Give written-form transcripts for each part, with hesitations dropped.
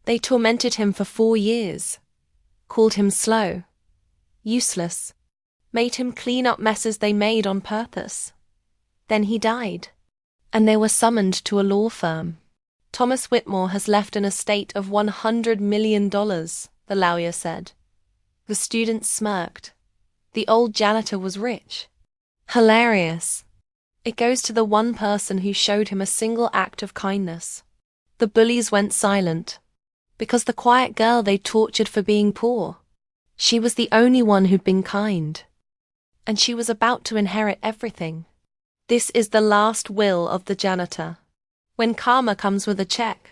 They tormented him for 4 years, called him slow, useless, made him clean up messes they made on purpose. Then he died, and they were summoned to a law firm. Thomas Whitmore has left an estate of $100 million, the lawyer said. The students smirked. The old janitor was rich. Hilarious. It goes to the one person who showed him a single act of kindness. The bullies went silent, because the quiet girl they tortured for being poor, she was the only one who'd been kind. And she was about to inherit everything. This is the last will of the janitor. When karma comes with a check.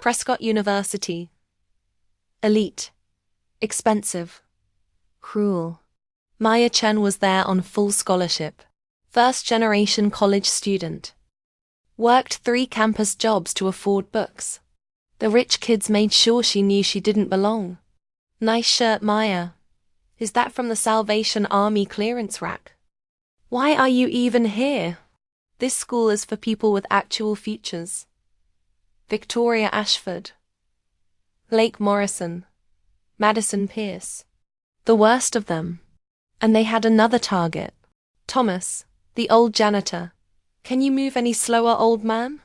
Prescott University. Elite. Expensive. Cruel. Maya Chen was there on full scholarship. First-generation college student. Worked 3 campus jobs to afford books. The rich kids made sure she knew she didn't belong. Nice shirt, Maya. Is that from the Salvation Army clearance rack? Why are you even here? This school is for people with actual futures. Victoria Ashford, Lake Morrison, Madison Pierce, the worst of them. And they had another target. Thomas, the old janitor. Can you move any slower, old man?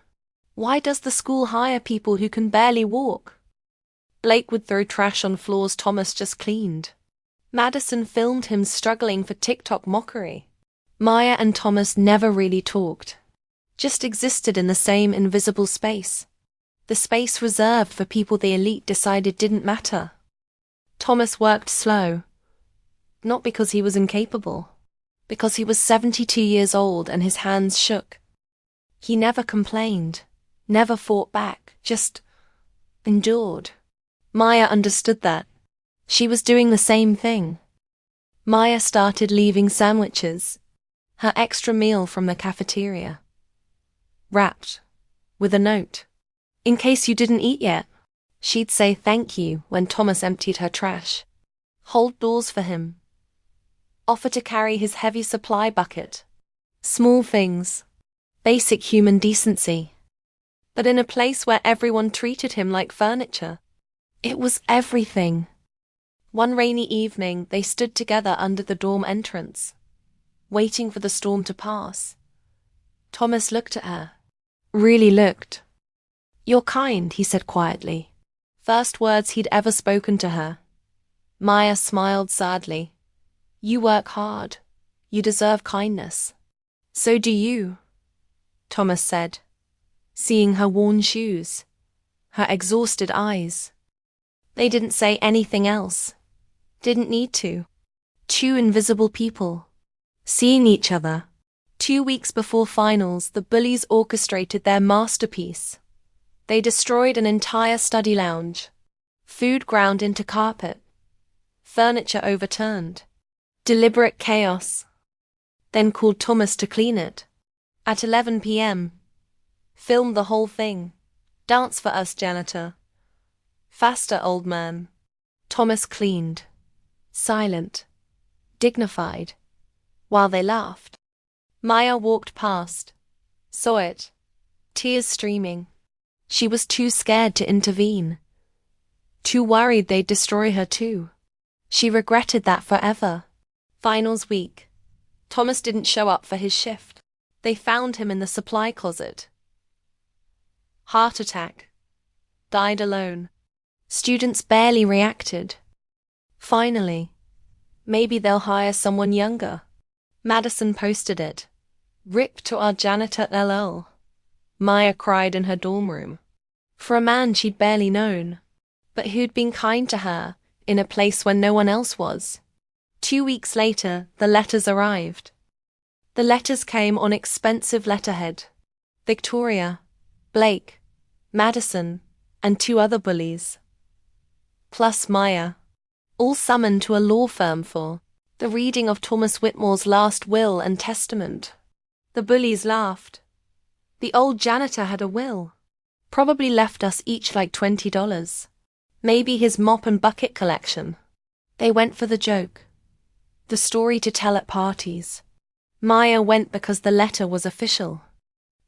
Why does the school hire people who can barely walk? Blake would throw trash on floors Thomas just cleaned. Madison filmed him struggling for TikTok mockery. Maya and Thomas never really talked, just existed in the same invisible space. The space reserved for people the elite decided didn't matter. Thomas worked slow, not because he was incapable, because he was 72 years old and his hands shook. He never complained, never fought back, just endured. Maya understood that. She was doing the same thing. Maya started leaving sandwiches, her extra meal from the cafeteria, wrapped with a note. In case you didn't eat yet. She'd say thank you when Thomas emptied her trash. Hold doors for him. Offer to carry his heavy supply bucket. Small things. Basic human decency. But in a place where everyone treated him like furniture. It was everything. One rainy evening, they stood together under the dorm entrance, waiting for the storm to pass. Thomas looked at her. Really looked. You're kind, he said quietly. First words he'd ever spoken to her. Maya smiled sadly. You work hard. You deserve kindness. So do you, Thomas said, seeing her worn shoes, her exhausted eyes. They didn't say anything else. Didn't need to. 2 invisible people, seeing each other. 2 weeks before finals, the bullies orchestrated their masterpiece. They destroyed an entire study lounge. Food ground into carpet. Furniture overturned. Deliberate chaos. Then called Thomas to clean it. At 11 p.m. Filmed the whole thing. Dance for us, janitor. Faster, old man. Thomas cleaned. Silent. Dignified. While they laughed. Maya walked past. Saw it. Tears streaming. She was too scared to intervene. Too worried they'd destroy her too. She regretted that forever. Finals week. Thomas didn't show up for his shift. They found him in the supply closet. Heart attack. Died alone. Students barely reacted. Finally. Maybe they'll hire someone younger. Madison posted it. RIP to our janitor LL. Maya cried in her dorm room. For a man she'd barely known, but who'd been kind to her in a place where no one else was. 2 weeks later, the letters arrived. The letters came on expensive letterhead. Victoria, Blake, Madison, and 2 other bullies. Plus Maya. All summoned to a law firm for the reading of Thomas Whitmore's last will and testament. The bullies laughed. The old janitor had a will. Probably left us each like $20. Maybe his mop and bucket collection. They went for the joke. The story to tell at parties. Maya went because the letter was official.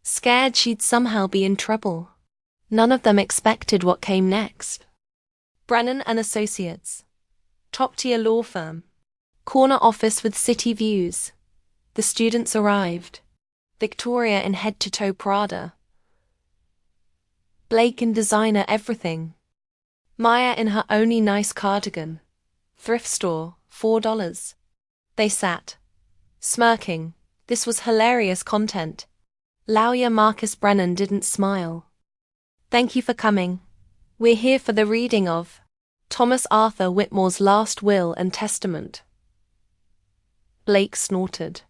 Scared she'd somehow be in trouble. None of them expected what came next. Brennan and Associates. Top-tier law firm. Corner office with city views. The students arrived. Victoria in head-to-toe Prada. Blake in designer everything. Maya in her only nice cardigan. Thrift store, $4. They sat, smirking. This was hilarious content. Lawyer Marcus Brennan didn't smile. Thank you for coming. We're here for the reading of Thomas Arthur Whitmore's last will and testament. Blake snorted.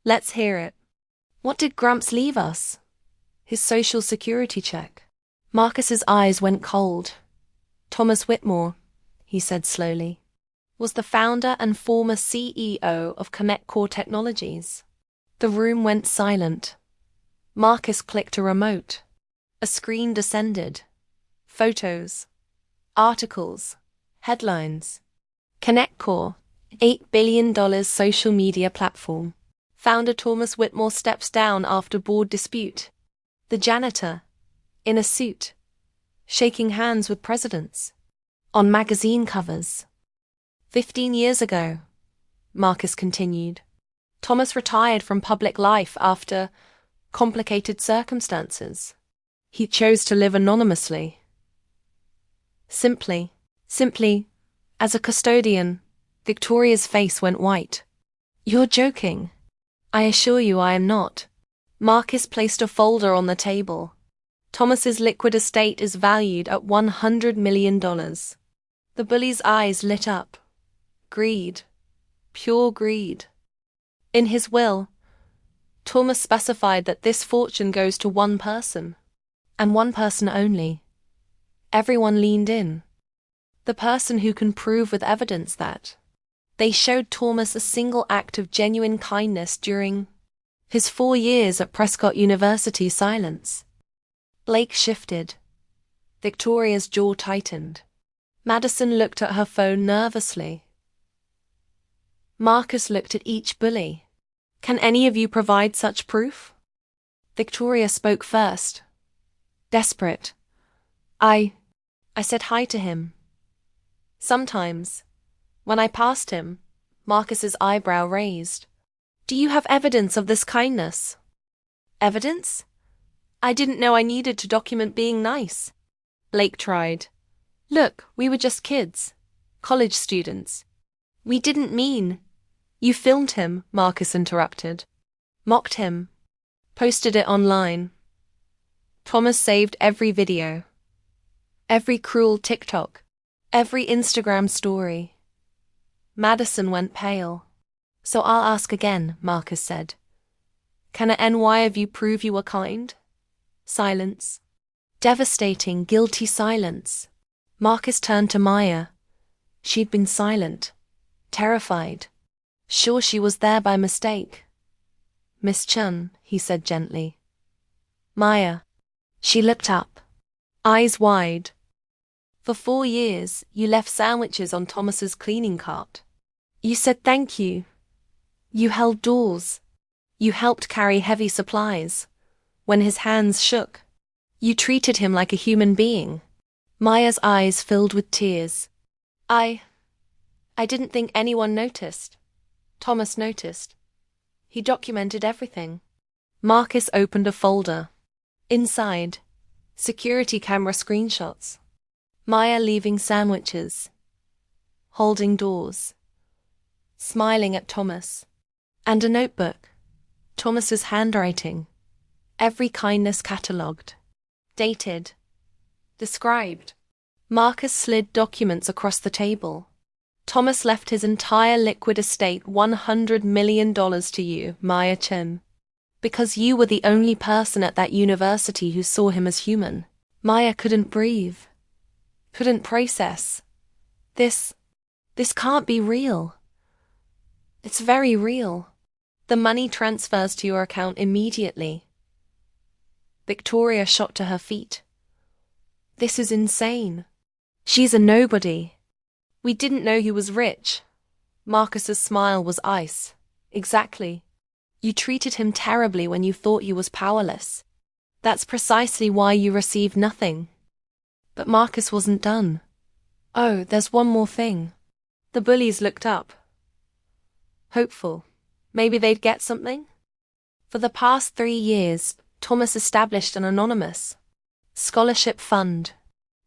Let's hear it. What did Gramps leave us? His social security check. Marcus's eyes went cold. Thomas Whitmore, he said slowly, was the founder and former CEO of Connect Core Technologies. The room went silent. Marcus clicked a remote. A screen descended. Photos. Articles. Headlines. Connect Core, $8 billion social media platform. Founder Thomas Whitmore steps down after board dispute. The janitor, in a suit, shaking hands with presidents. On magazine covers. 15 years ago, Marcus continued, Thomas retired from public life after complicated circumstances. He chose to live anonymously. Simply, as a custodian, Victoria's face went white. You're joking. I assure you I am not. Marcus placed a folder on the table. Thomas's liquid estate is valued at $100 million. The bully's eyes lit up. Greed. Pure greed. In his will, Thomas specified that this fortune goes to one person, and one person only. Everyone leaned in. The person who can prove with evidence that. They showed Thomas a single act of genuine kindness during his 4 years at Prescott University. Silence. Blake shifted. Victoria's jaw tightened. Madison looked at her phone nervously. Marcus looked at each bully. Can any of you provide such proof? Victoria spoke first. Desperate. I said hi to him. Sometimes, when I passed him, Marcus's eyebrow raised. Do you have evidence of this kindness? Evidence? I didn't know I needed to document being nice. Blake tried. Look, we were just kids. College students. We didn't mean. You filmed him, Marcus interrupted. Mocked him. Posted it online. Thomas saved every video. Every cruel TikTok. Every Instagram story. Madison went pale. So I'll ask again, Marcus said. Can a NY of you prove you were kind? Silence. Devastating, guilty silence. Marcus turned to Maya. She'd been silent. Terrified. Sure she was there by mistake. Miss Chun, he said gently. Maya. She looked up. Eyes wide. For 4 years, you left sandwiches on Thomas's cleaning cart. You said thank you. You held doors. You helped carry heavy supplies. When his hands shook, you treated him like a human being. Maya's eyes filled with tears. I didn't think anyone noticed. Thomas noticed. He documented everything. Marcus opened a folder. Inside, security camera screenshots. Maya leaving sandwiches. Holding doors. Smiling at Thomas. And a notebook. Thomas's handwriting. Every kindness catalogued. Dated. Described. Marcus slid documents across the table. Thomas left his entire liquid estate, $100 million to you, Maya Chen. Because you were the only person at that university who saw him as human. Maya couldn't breathe. Couldn't process. This can't be real. It's very real. The money transfers to your account immediately. Victoria shot to her feet. This is insane. She's a nobody. We didn't know he was rich. Marcus's smile was ice. Exactly. You treated him terribly when you thought he was powerless. That's precisely why you received nothing. But Marcus wasn't done. Oh, there's one more thing. The bullies looked up. Hopeful. Maybe they'd get something? For the past 3 years, Thomas established an anonymous scholarship fund.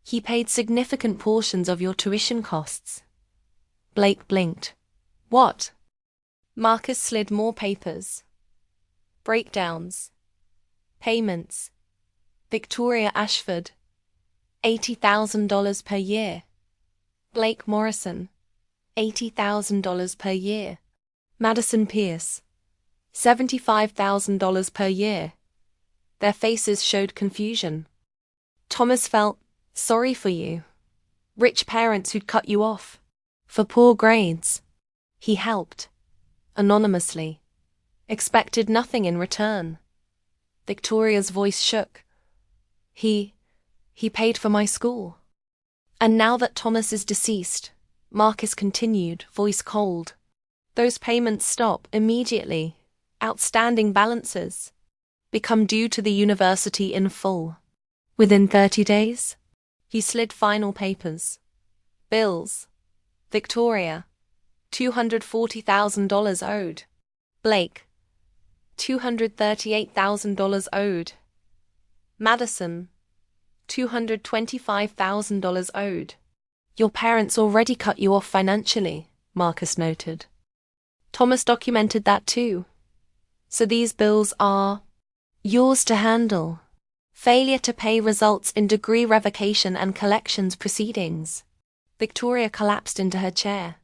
He paid significant portions of your tuition costs. Blake blinked. What? Marcus slid more papers. Breakdowns. Payments. Victoria Ashford. $80,000 per year. Blake Morrison. $80,000 per year. Madison Pierce. $75,000 per year. Their faces showed confusion. Thomas felt sorry for you. Rich parents who'd cut you off. For poor grades. He helped. Anonymously. Expected nothing in return. Victoria's voice shook. He paid for my school. And now that Thomas is deceased, Marcus continued, voice cold. Those payments stop immediately. Outstanding balances become due to the university in full. Within 30 days? He slid final papers. Bills. Victoria. $240,000 owed. Blake. $238,000 owed. Madison. $225,000 owed. Your parents already cut you off financially, Marcus noted. Thomas documented that too. So these bills are yours to handle. Failure to pay results in degree revocation and collections proceedings. Victoria collapsed into her chair.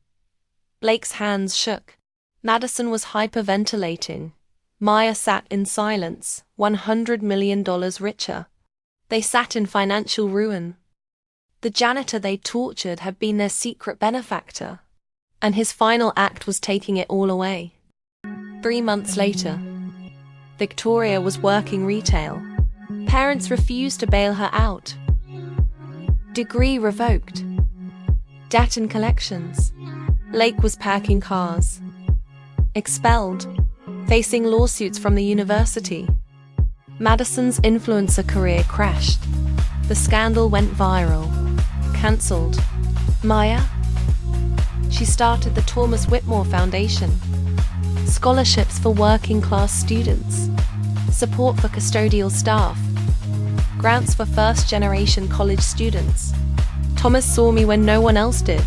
Blake's hands shook. Madison was hyperventilating. Maya sat in silence, $100 million richer. They sat in financial ruin. The janitor they tortured had been their secret benefactor, and his final act was taking it all away. 3 months later, Victoria was working retail. Parents refused to bail her out. Degree revoked. Debt and collections. Blake was packing cars. Expelled. Facing lawsuits from the university. Madison's influencer career crashed. The scandal went viral. Cancelled. Maya? She started the Thomas Whitmore Foundation. Scholarships for working-class students. Support for custodial staff. Grants for first-generation college students. Thomas saw me when no one else did,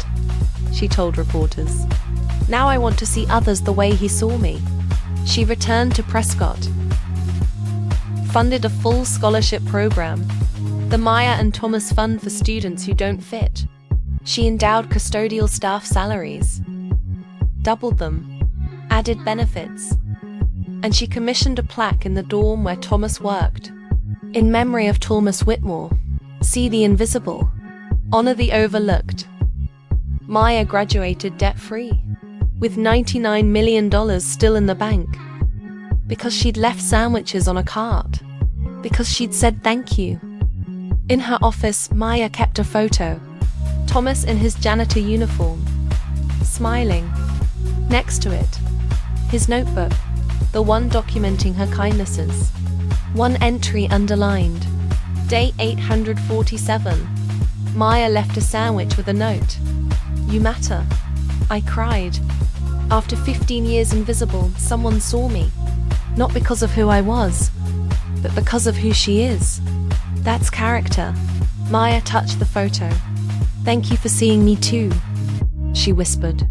she told reporters. Now I want to see others the way he saw me. She returned to Prescott. Funded a full scholarship program, the Maya and Thomas Fund for students who don't fit. She endowed custodial staff salaries, doubled them, added benefits, and she commissioned a plaque in the dorm where Thomas worked. In memory of Thomas Whitmore, see the invisible, honor the overlooked. Maya graduated debt-free, with $99 million still in the bank. Because she'd left sandwiches on a cart. Because she'd said thank you. In her office, Maya kept a photo. Thomas in his janitor uniform, smiling. Next to it, his notebook, the one documenting her kindnesses. One entry underlined. Day 847. Maya left a sandwich with a note. You matter. I cried. After 15 years invisible, someone saw me. Not because of who I was, but because of who she is. That's character. Maya touched the photo. Thank you for seeing me too, she whispered.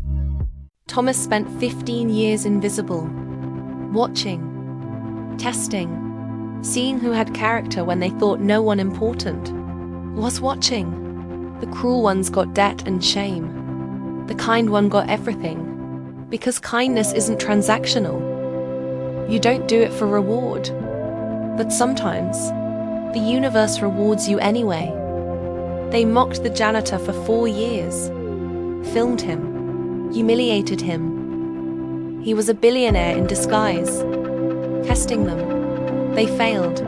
Thomas spent 15 years invisible. Watching. Testing. Seeing who had character when they thought no one important was watching. The cruel ones got debt and shame. The kind one got everything. Because kindness isn't transactional. You don't do it for reward. But sometimes, the universe rewards you anyway. They mocked the janitor for 4 years, filmed him, humiliated him. He was a billionaire in disguise. Testing them, they failed,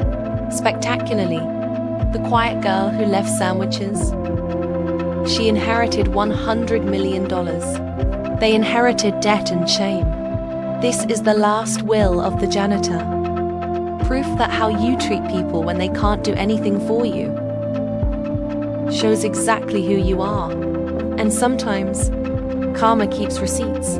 spectacularly. The quiet girl who left sandwiches. She inherited $100 million. They inherited debt and shame. This is the last will of the janitor. Proof that how you treat people when they can't do anything for you shows exactly who you are. And sometimes, karma keeps receipts.